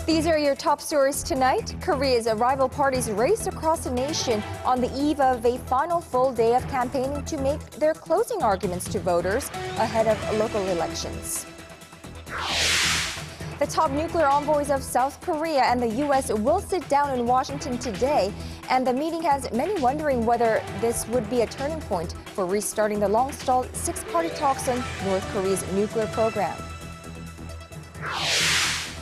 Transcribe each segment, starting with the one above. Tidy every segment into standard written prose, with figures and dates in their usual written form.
These are your top stories tonight. Korea's rival parties race across the nation on the eve of a final full day of campaigning to make their closing arguments to voters ahead of local elections. The top nuclear envoys of South Korea and the U.S. will sit down in Washington today, and the meeting has many wondering whether this would be a turning point for restarting the long-stalled six-party talks on North Korea's nuclear program.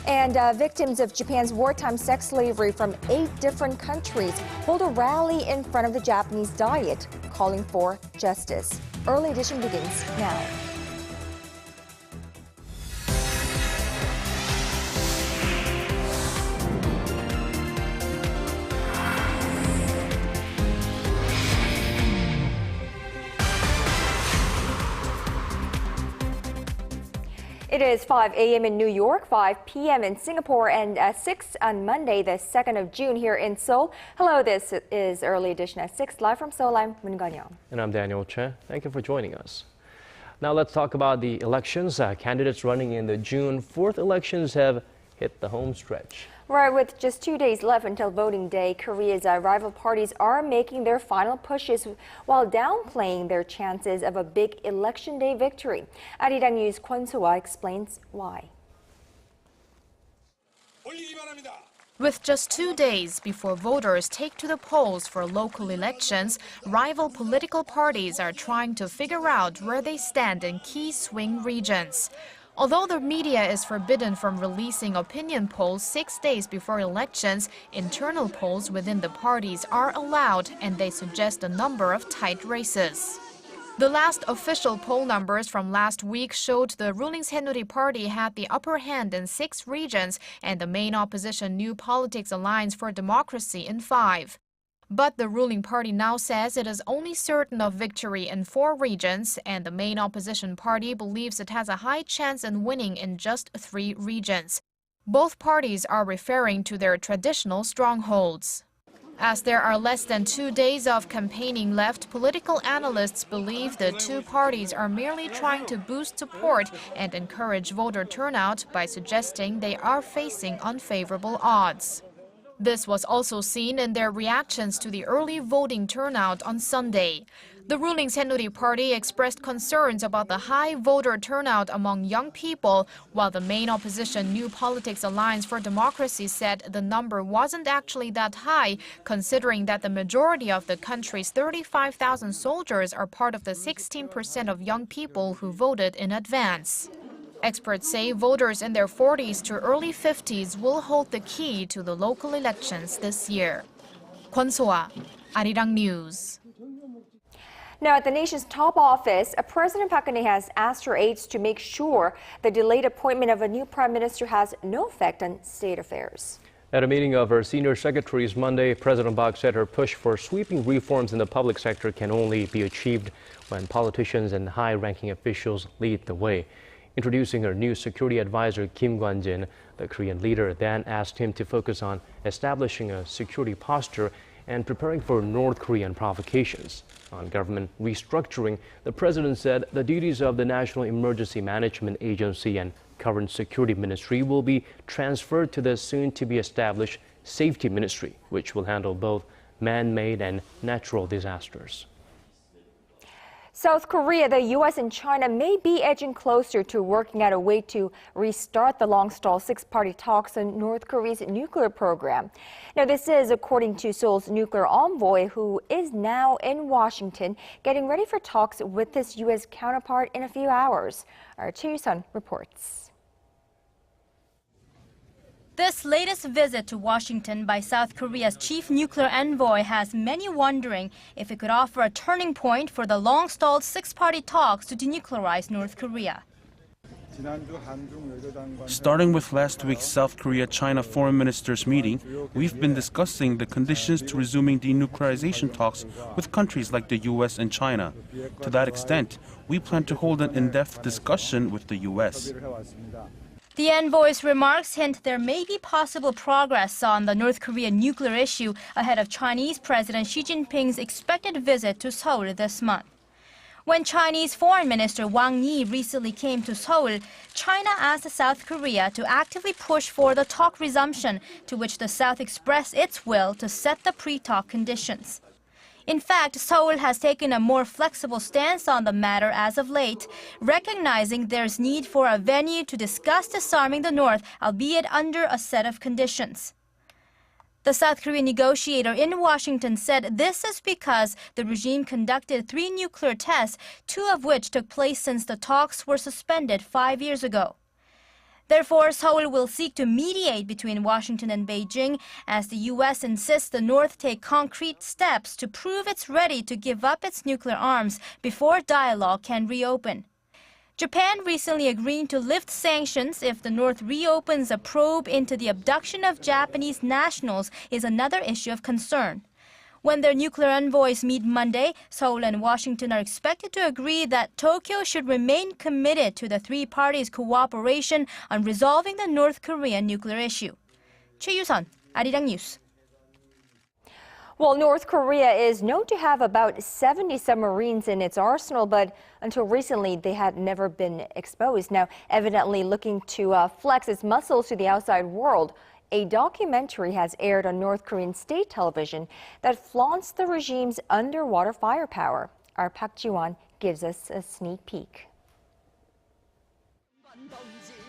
And victims of Japan's wartime sex slavery from 8 different countries hold a rally in front of the Japanese Diet, calling for justice. Early edition begins now. It is 5 a.m. in New York, 5 p.m. in Singapore, and 6 on Monday, the 2nd of June here in Seoul. Hello, this is Early Edition at 6, live from Seoul. I'm Geunhye. And I'm Daniel Che. Thank you for joining us. Now let's talk about the elections. Candidates running in the June 4th elections have hit the home stretch. Right, with just 2 days left until voting day, Korea's rival parties are making their final pushes while downplaying their chances of a big election day victory. Arirang News' Kwon explains why. With just 2 days before voters take to the polls for local elections, rival political parties are trying to figure out where they stand in key swing regions. Although the media is forbidden from releasing opinion polls 6 days before elections, internal polls within the parties are allowed, and they suggest a number of tight races. The last official poll numbers from last week showed the ruling Saenuri Party had the upper hand in 6 regions and the main opposition New Politics Alliance for Democracy in 5. But the ruling party now says it is only certain of victory in 4 regions, and the main opposition party believes it has a high chance in winning in just 3 regions. Both parties are referring to their traditional strongholds. As there are less than 2 days of campaigning left, political analysts believe the 2 parties are merely trying to boost support and encourage voter turnout by suggesting they are facing unfavorable odds. This was also seen in their reactions to the early voting turnout on Sunday. The ruling Saenuri Party expressed concerns about the high voter turnout among young people, while the main opposition New Politics Alliance for Democracy said the number wasn't actually that high, considering that the majority of the country's 35,000 soldiers are part of the 16% of young people who voted in advance. Experts say voters in their 40s to early 50s will hold the key to the local elections this year. Kwon, Arirang News. Now, at the nation's top office, President Park Geun-hye has asked her aides to make sure the delayed appointment of a new prime minister has no effect on state affairs. At a meeting of her senior secretaries Monday, President Park said her push for sweeping reforms in the public sector can only be achieved when politicians and high-ranking officials lead the way. Introducing her new security advisor, Kim Kwan-jin, the Korean leader then asked him to focus on establishing a security posture and preparing for North Korean provocations. On government restructuring, the president said the duties of the National Emergency Management Agency and current Security Ministry will be transferred to the soon-to-be-established Safety Ministry, which will handle both man-made and natural disasters. South Korea, the U.S. and China may be edging closer to working out a way to restart the long-stalled six-party talks on North Korea's nuclear program. Now, this is according to Seoul's nuclear envoy, who is now in Washington, getting ready for talks with his U.S. counterpart in a few hours. Our Choi Sun reports. This latest visit to Washington by South Korea's chief nuclear envoy has many wondering if it could offer a turning point for the long-stalled six-party talks to denuclearize North Korea. Starting with last week's South Korea-China foreign ministers meeting, we've been discussing the conditions to resuming denuclearization talks with countries like the U.S. and China. To that extent, we plan to hold an in-depth discussion with the U.S. The envoy's remarks hint there may be possible progress on the North Korean nuclear issue ahead of Chinese President Xi Jinping's expected visit to Seoul this month. When Chinese Foreign Minister Wang Yi recently came to Seoul, China asked South Korea to actively push for the talk resumption, to which the South expressed its will to set the pre-talk conditions. In fact, Seoul has taken a more flexible stance on the matter as of late, recognizing there's need for a venue to discuss disarming the North, albeit under a set of conditions. The South Korean negotiator in Washington said this is because the regime conducted 3 nuclear tests, 2 of which took place since the talks were suspended 5 years ago. Therefore, Seoul will seek to mediate between Washington and Beijing as the U.S. insists the North take concrete steps to prove it's ready to give up its nuclear arms before dialogue can reopen. Japan recently agreed to lift sanctions if the North reopens a probe into the abduction of Japanese nationals is another issue of concern. When their nuclear envoys meet Monday, Seoul and Washington are expected to agree that Tokyo should remain committed to the 3 parties' cooperation on resolving the North Korean nuclear issue. Choi Yu-sun, Arirang News. Well, North Korea is known to have about 70 submarines in its arsenal, but until recently, they had never been exposed. Now, evidently looking to flex its muscles to the outside world, a documentary has aired on North Korean state television that flaunts the regime's underwater firepower. Our Park Ji-won gives us a sneak peek.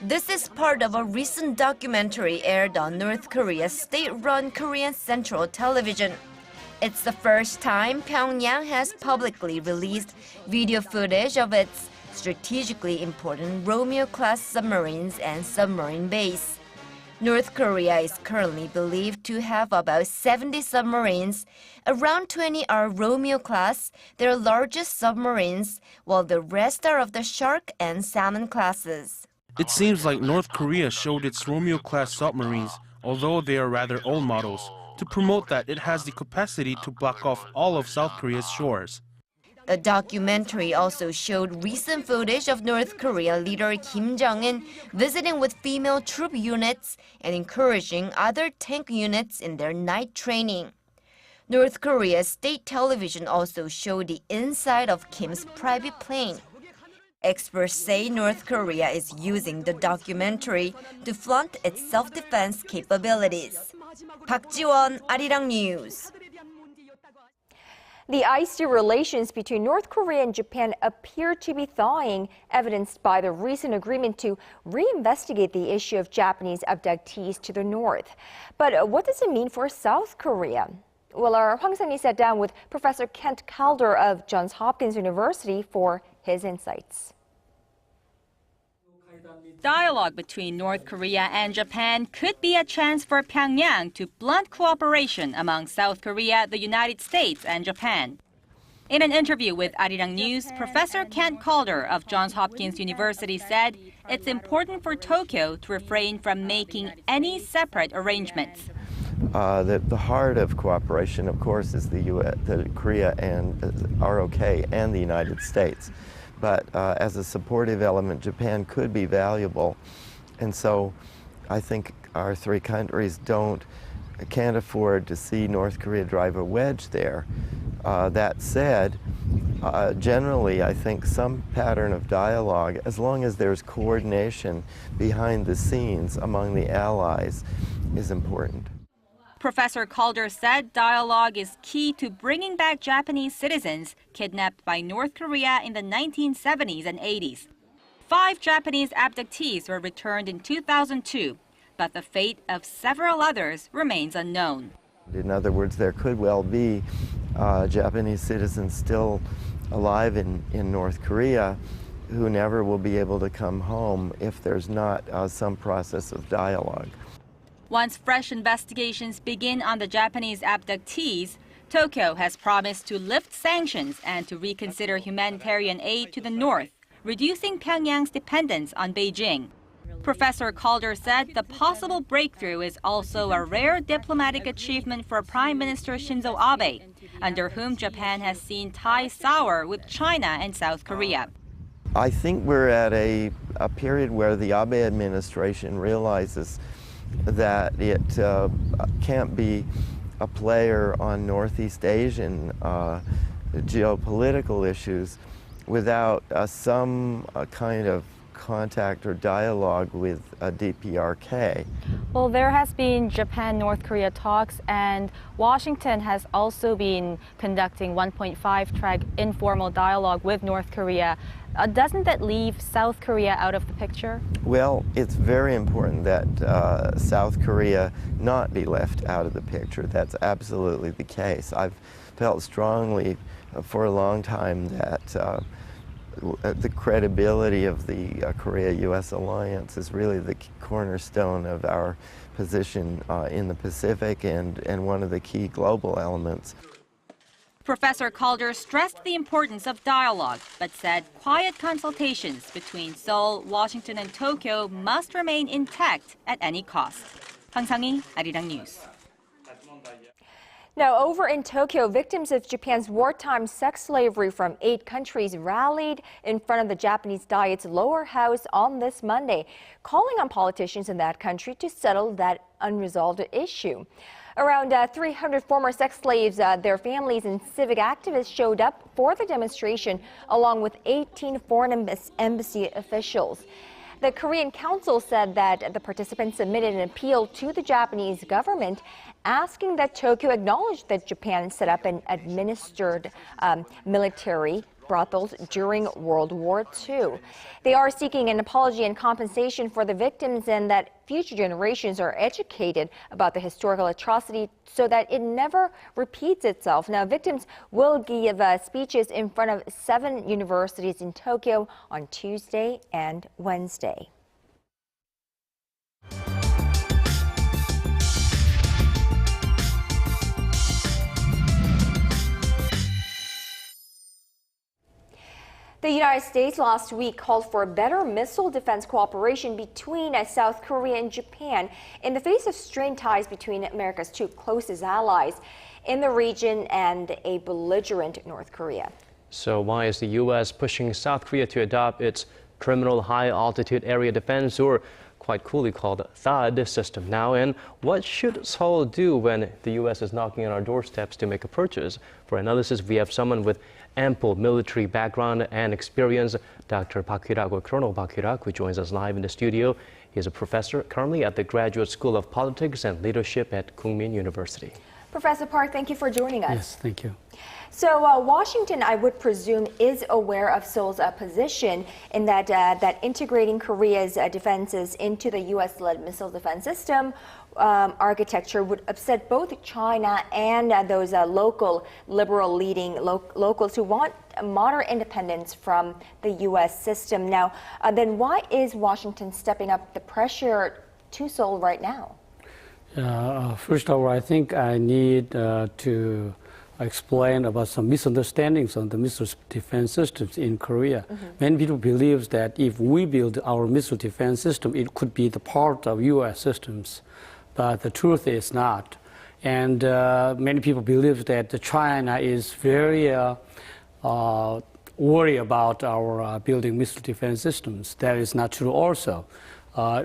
This is part of a recent documentary aired on North Korea's state-run Korean Central Television. It's the first time Pyongyang has publicly released video footage of its strategically important Romeo-class submarines and submarine base. North Korea is currently believed to have about 70 submarines. Around 20 are Romeo-class, their largest submarines, while the rest are of the Shark and Salmon classes. It seems like North Korea showed its Romeo-class submarines, although they are rather old models, to promote that it has the capacity to block off all of South Korea's shores. The documentary also showed recent footage of North Korea leader Kim Jong-un visiting with female troop units and encouraging other tank units in their night training. North Korea's state television also showed the inside of Kim's private plane. Experts say North Korea is using the documentary to flaunt its self-defense capabilities. Park Ji-won, Arirang News. The icy relations between North Korea and Japan appear to be thawing, evidenced by the recent agreement to reinvestigate the issue of Japanese abductees to the north. But what does it mean for South Korea? Well, our Hwang Sang-hee sat down with Professor Kent Calder of Johns Hopkins University for his insights. Dialogue between North Korea and Japan could be a chance for Pyongyang to blunt cooperation among South Korea, the United States, and Japan. In an interview with Arirang News, Professor Kent Calder of Johns Hopkins University said it's important for Tokyo to refrain from making any separate arrangements. The heart of cooperation, of course, is the Korea and ROK and the United States. But as a supportive element, Japan could be valuable. And so I think our 3 countries can't afford to see North Korea drive a wedge there. That said, generally, I think some pattern of dialogue, as long as there's coordination behind the scenes among the allies, is important. Professor Calder said dialogue is key to bringing back Japanese citizens kidnapped by North Korea in the 1970s and 80s. 5 Japanese abductees were returned in 2002, but the fate of several others remains unknown. In other words, there could well be Japanese citizens still alive in North Korea who never will be able to come home if there's not some process of dialogue. Once fresh investigations begin on the Japanese abductees, Tokyo has promised to lift sanctions and to reconsider humanitarian aid to the north, reducing Pyongyang's dependence on Beijing. Professor Calder said the possible breakthrough is also a rare diplomatic achievement for Prime Minister Shinzo Abe, under whom Japan has seen ties sour with China and South Korea. I think we're at a period where the Abe administration realizes that it can't be a player on Northeast Asian geopolitical issues without some kind of contact or dialogue with DPRK. Well, there has been Japan-North Korea talks, and Washington has also been conducting 1.5-track informal dialogue with North Korea. Doesn't that leave South Korea out of the picture? Well, it's very important that South Korea not be left out of the picture. That's absolutely the case. I've felt strongly for a long time that the credibility of the Korea-U.S. alliance is really the cornerstone of our position in the Pacific and one of the key global elements. Professor Calder stressed the importance of dialogue, but said quiet consultations between Seoul, Washington, and Tokyo must remain intact at any cost. 황상희, Arirang News. Now, over in Tokyo, victims of Japan's wartime sex slavery from 8 countries rallied in front of the Japanese Diet's lower house on this Monday, calling on politicians in that country to settle that unresolved issue. Around 300 former sex slaves, their families, and civic activists showed up for the demonstration, along with 18 foreign embassy officials. The Korean Council said that the participants submitted an appeal to the Japanese government asking that Tokyo acknowledge that Japan set up and administered military brothels during World War II. They are seeking an apology and compensation for the victims and that future generations are educated about the historical atrocity so that it never repeats itself. Now, victims will give speeches in front of 7 universities in Tokyo on Tuesday and Wednesday. The United States last week called for better missile defense cooperation between South Korea and Japan in the face of strained ties between America's 2 closest allies in the region and a belligerent North Korea. So why is the U.S. pushing South Korea to adopt its Terminal High Altitude Area Defense, or quite coolly called THAAD system now? And what should Seoul do when the U.S. is knocking on our doorsteps to make a purchase? For analysis, we have someone with ample military background and experience, Dr. Park Hee-rak, or Colonel Park Hee-rak, who joins us live in the studio. He is a professor currently at the Graduate School of Politics and Leadership at Kookmin University. Professor Park, thank you for joining us. Yes, thank you. So Washington, I would presume, is aware of Seoul's position in that integrating Korea's defenses into the U.S.-led missile defense system architecture would upset both China and those local liberal leading locals who want moderate independence from the U.S. system. Now, then why is Washington stepping up the pressure to Seoul right now? First of all, I think I need to explain about some misunderstandings on the missile defense systems in Korea. Many people believe that if we build our missile defense system, it could be the part of U.S. systems, but the truth is not. And many people believe that China is very worried about our building missile defense systems. That is not true also.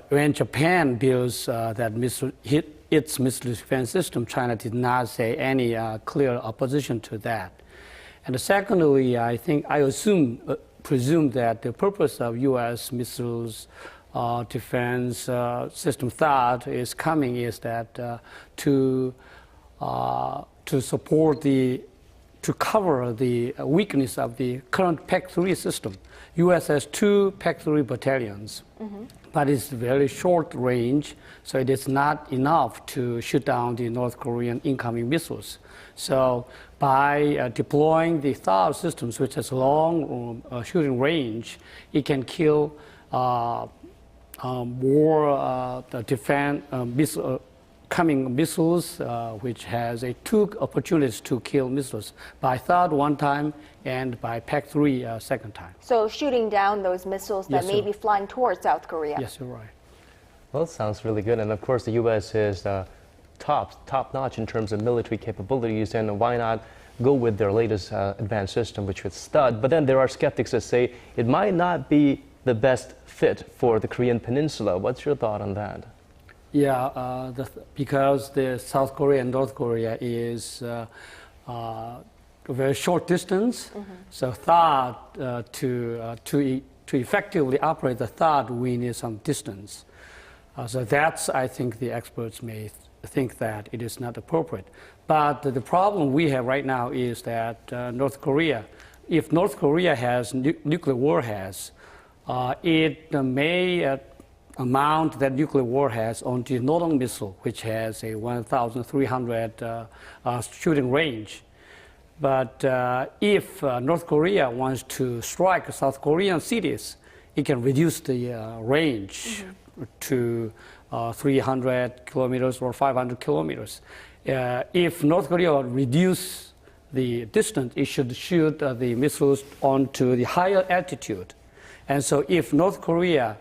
When Japan builds its missile defense system, China did not say any clear opposition to that. And secondly, I presume that the purpose of U.S. missiles defense system THAAD is coming is that to support to cover the weakness of the current PAC-3 system. U.S. has 2 PAC-3 battalions. But it's very short range, so it is not enough to shoot down the North Korean incoming missiles. So by deploying the THAAD systems, which has long shooting range, it can kill more coming missiles, which has 2 opportunities to kill missiles, by THAAD 1 time and by PAC-3 2nd time. So shooting down those missiles that may be flying towards South Korea. Yes, you're right. Well, it sounds really good. And of course, the U.S. is top-notch in terms of military capabilities, and why not go with their latest advanced system, which is THAAD? But then there are skeptics that say it might not be the best fit for the Korean Peninsula. What's your thought on that? Yeah, because the South Korea and North Korea is very short distance. So THAAD, to effectively operate the THAAD, we need some distance. So that's, I think the experts may think that it is not appropriate. But the problem we have right now is that North Korea, if North Korea has nuclear warheads, it may amount that nuclear warheads onto Northern missile, which has a 1,300 shooting range. But if North Korea wants to strike South Korean cities, it can reduce the range to 300 kilometers or 500 kilometers. If North Korea reduce the distance, it should shoot the missiles onto the higher altitude. And so if North Korea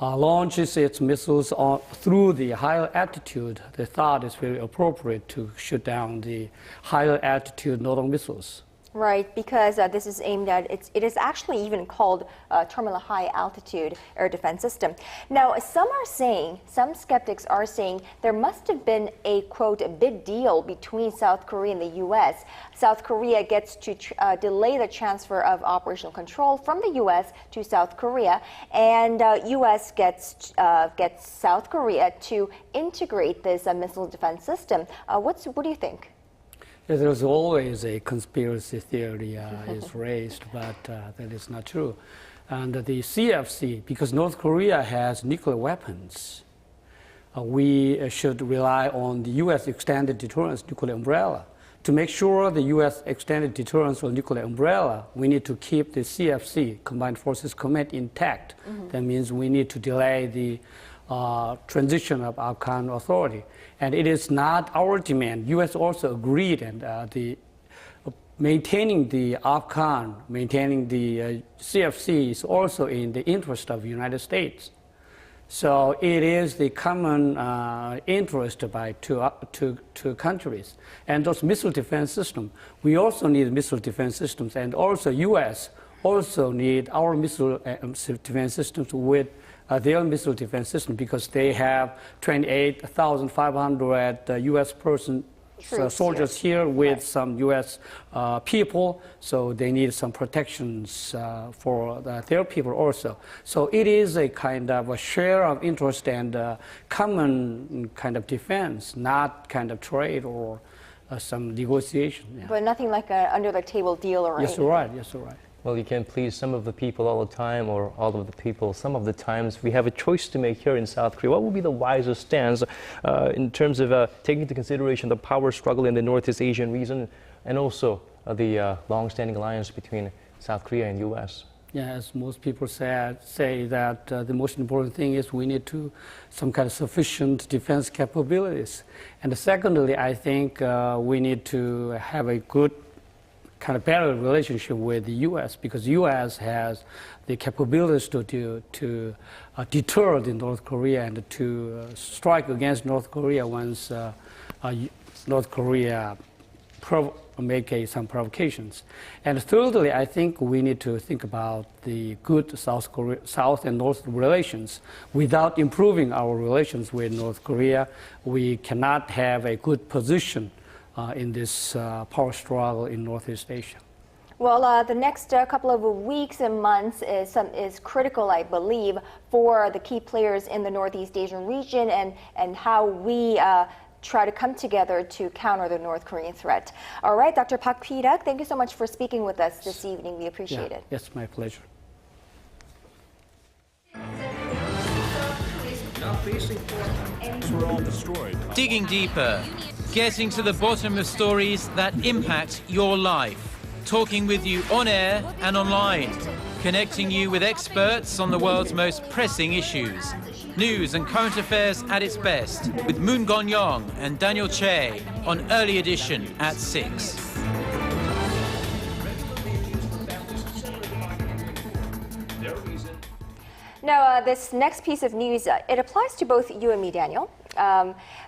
launches its missiles through the higher altitude, the THAAD is very appropriate to shoot down the higher altitude Northern missiles. Right, because this is aimed at, it is actually even called Terminal High Altitude Air Defense System. Now, some skeptics are saying there must have been a, quote, a big deal between South Korea and the U.S. South Korea gets to delay the transfer of operational control from the U.S. to South Korea, and U.S. gets South Korea to integrate this missile defense system. What do you think? There's always a conspiracy theory is raised, but that is not true. And the CFC, because North Korea has nuclear weapons, we should rely on the U.S. extended deterrence nuclear umbrella. To make sure the U.S. extended deterrence or nuclear umbrella, we need to keep the CFC, Combined Forces Command, intact. That means we need to delay the transition of Afghan authority. And it is not our demand. U.S. also agreed, and maintaining the Afghan, maintaining the CFC is also in the interest of the United States. So it is the common interest by two countries. And those missile defense systems, we also need missile defense systems, and also U.S. also need our missile defense systems with their missile defense system, because they have 28,500 U.S. soldiers here with some U.S. people, so they need some protections for their people also. So it is a kind of a share of interest and common kind of defense, not kind of trade or some negotiation. Yeah. But nothing like an under-the-table deal or anything. Yes, you're right. Yes, you're right. Well, you can't please some of the people all the time, or all of the people some of the times. We have a choice to make here in South Korea. What would be the wisest stance in terms of taking into consideration the power struggle in the Northeast Asian region, and also the long-standing alliance between South Korea and U.S.? Yeah, as most people say that the most important thing is we need some kind of sufficient defense capabilities. And secondly, I think we need to have a good kind of better relationship with the U.S., because U.S. has the capabilities to deter the North Korea and to strike against North Korea once North Korea make some provocations. And thirdly, I think we need to think about the good South and North relations. Without improving our relations with North Korea, we cannot have a good position in this power struggle in Northeast Asia. Well, the next couple of weeks and months is critical, I believe, for the key players in the Northeast Asian region and how we try to come together to counter the North Korean threat. All right, Dr. Park Ki-rak, thank you so much for speaking with us this evening. We appreciate it. Yes, my pleasure. Digging deeper, getting to the bottom of stories that impact your life. Talking with you on air and online. Connecting you with experts on the world's most pressing issues. News and current affairs at its best with Moon Geunhye and Daniel Che on Early Edition at 6. Now, this next piece of news, it applies to both you and me, Daniel.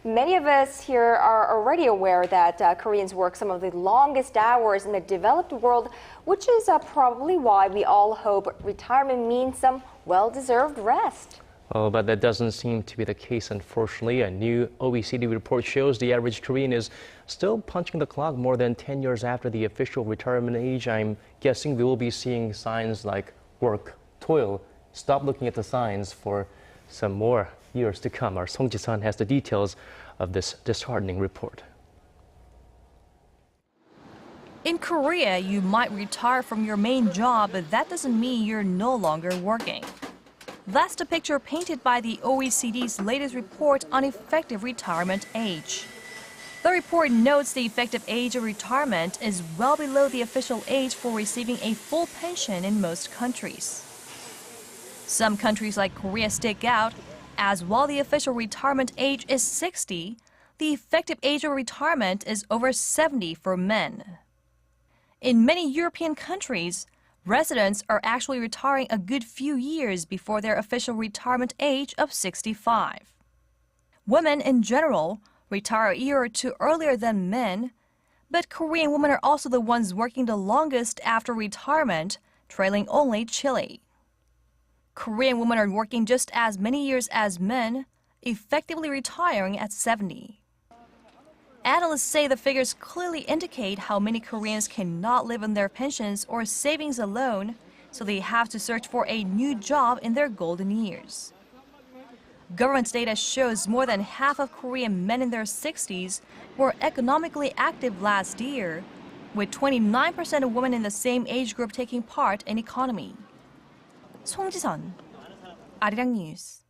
Many of us here are already aware that Koreans work some of the longest hours in the developed world, which is probably why we all hope retirement means some well-deserved rest. Oh, but that doesn't seem to be the case, unfortunately. A new OECD report shows the average Korean is still punching the clock more than 10 years after the official retirement age. I'm guessing we will be seeing signs like work, toil. Stop looking at the signs for some more years to come. Our Song Ji-sun has the details of this disheartening report. In Korea, you might retire from your main job, but that doesn't mean you're no longer working. That's the picture painted by the OECD's latest report on effective retirement age. The report notes the effective age of retirement is well below the official age for receiving a full pension in most countries. Some countries like Korea stick out, as while the official retirement age is 60, the effective age of retirement is over 70 for men. In many European countries, residents are actually retiring a good few years before their official retirement age of 65. Women in general retire a year or two earlier than men, but Korean women are also the ones working the longest after retirement, trailing only Chile. Korean women are working just as many years as men, effectively retiring at 70. Analysts say the figures clearly indicate how many Koreans cannot live on their pensions or savings alone, so they have to search for a new job in their golden years. Government data shows more than half of Korean men in their 60s were economically active last year, with 29% of women in the same age group taking part in economy. Song Ji-sun, Arirang News.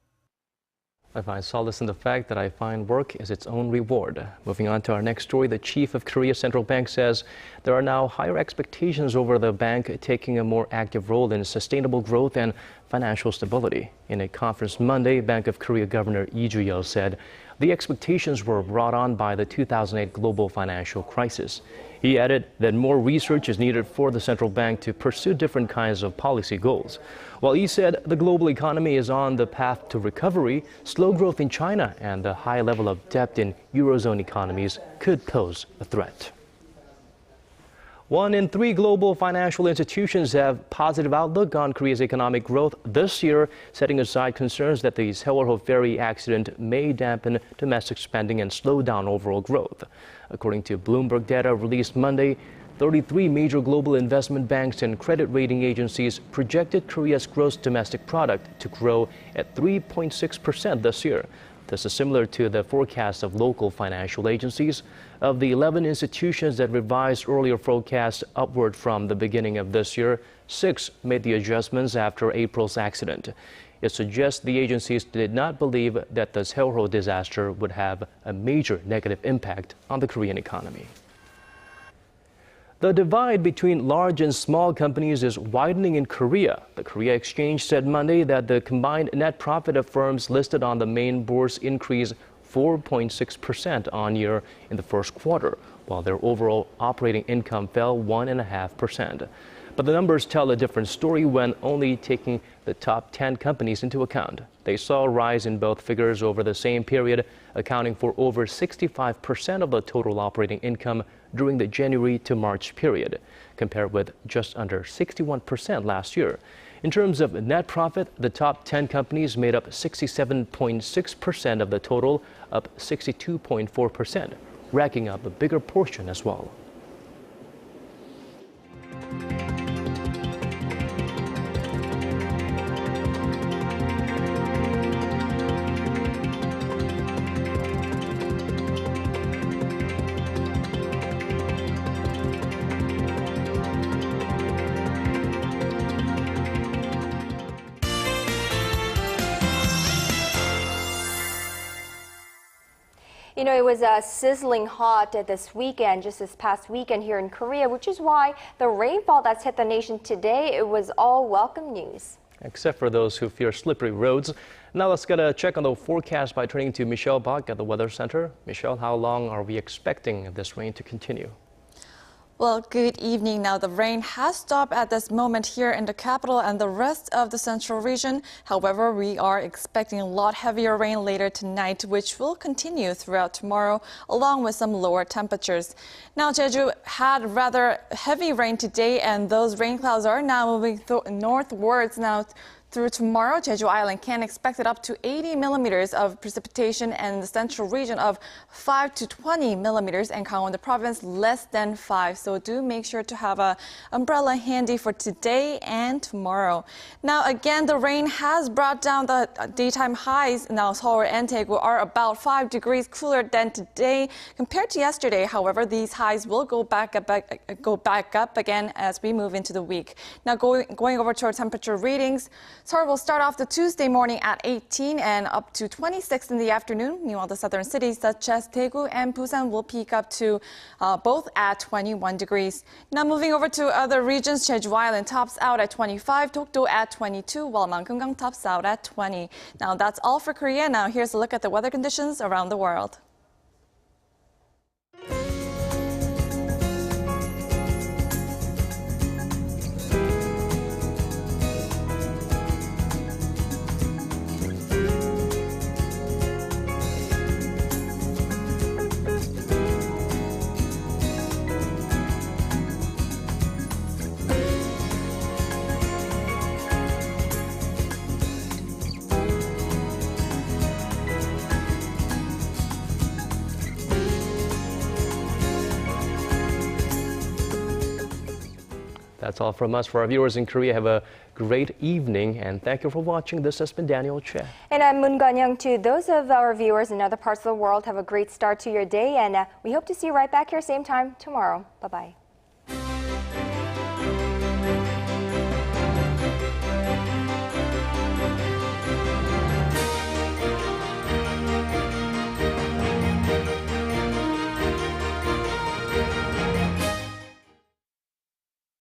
I find solace in the fact that I find work is its own reward. Moving on to our next story, the chief of Korea's central bank says there are now higher expectations over the bank taking a more active role in sustainable growth and financial stability. In a conference Monday, Bank of Korea Governor Lee Ju-yeol said the expectations were brought on by the 2008 global financial crisis. He added that more research is needed for the central bank to pursue different kinds of policy goals. While he said the global economy is on the path to recovery, slow growth in China and the high level of debt in Eurozone economies could pose a threat. 1 in 3 global financial institutions have positive outlook on Korea's economic growth this year, setting aside concerns that the Sewol ferry accident may dampen domestic spending and slow down overall growth. According to Bloomberg data released Monday, 33 major global investment banks and credit rating agencies projected Korea's gross domestic product to grow at 3.6% this year. This is similar to the forecast of local financial agencies. Of the 11 institutions that revised earlier forecasts upward from the beginning of this year, 6 made the adjustments after April's accident. It suggests the agencies did not believe that the Sewol disaster would have a major negative impact on the Korean economy. The divide between large and small companies is widening in Korea. The Korea Exchange said Monday that the combined net profit of firms listed on the main bourse increased 4.6% on year in the first quarter, while their overall operating income fell 1.5%. But the numbers tell a different story when only taking the top 10 companies into account. They saw a rise in both figures over the same period, accounting for over 65% of the total operating income during the January to March period, compared with just under 61% last year. In terms of net profit, the top 10 companies made up 67.6% of the total, up 62.4%, racking up a bigger portion as well. You know, it was sizzling hot this weekend, just this past weekend here in Korea, which is why the rainfall that's hit the nation today, it was all welcome news. Except for those who fear slippery roads. Now let's get a check on the forecast by turning to Michelle Bach at the Weather Center. Michelle, how long are we expecting this rain to continue? Well, good evening. Now, the rain has stopped at this moment here in the capital and the rest of the central region. However, we are expecting a lot heavier rain later tonight, which will continue throughout tomorrow, along with some lower temperatures. Now, Jeju had rather heavy rain today, and those rain clouds are now moving northwards now through tomorrow, Jeju Island can expect it up to 80 millimeters of precipitation, and the central region of 5 to 20 millimeters, and Gangwon province less than 5. So do make sure to have an umbrella handy for today and tomorrow. Now again, the rain has brought down the daytime highs. Now Seoul and Daegu are about 5 degrees cooler than today compared to yesterday. However, these highs will go back up again as we move into the week. Now going over to our temperature readings, Seoul will start off the Tuesday morning at 18 and up to 26 in the afternoon. Meanwhile, the southern cities such as Daegu and Busan will peak up to both at 21 degrees. Now moving over to other regions, Jeju Island tops out at 25, Dokdo at 22, while Mangungang tops out at 20. Now that's all for Korea. Now here's a look at the weather conditions around the world. That's all from us. For our viewers in Korea, have a great evening, and thank you for watching. This has been Daniel Che. And I'm Moon Gan-young. To those of our viewers in other parts of the world, have a great start to your day, and we hope to see you right back here same time tomorrow. Bye-bye.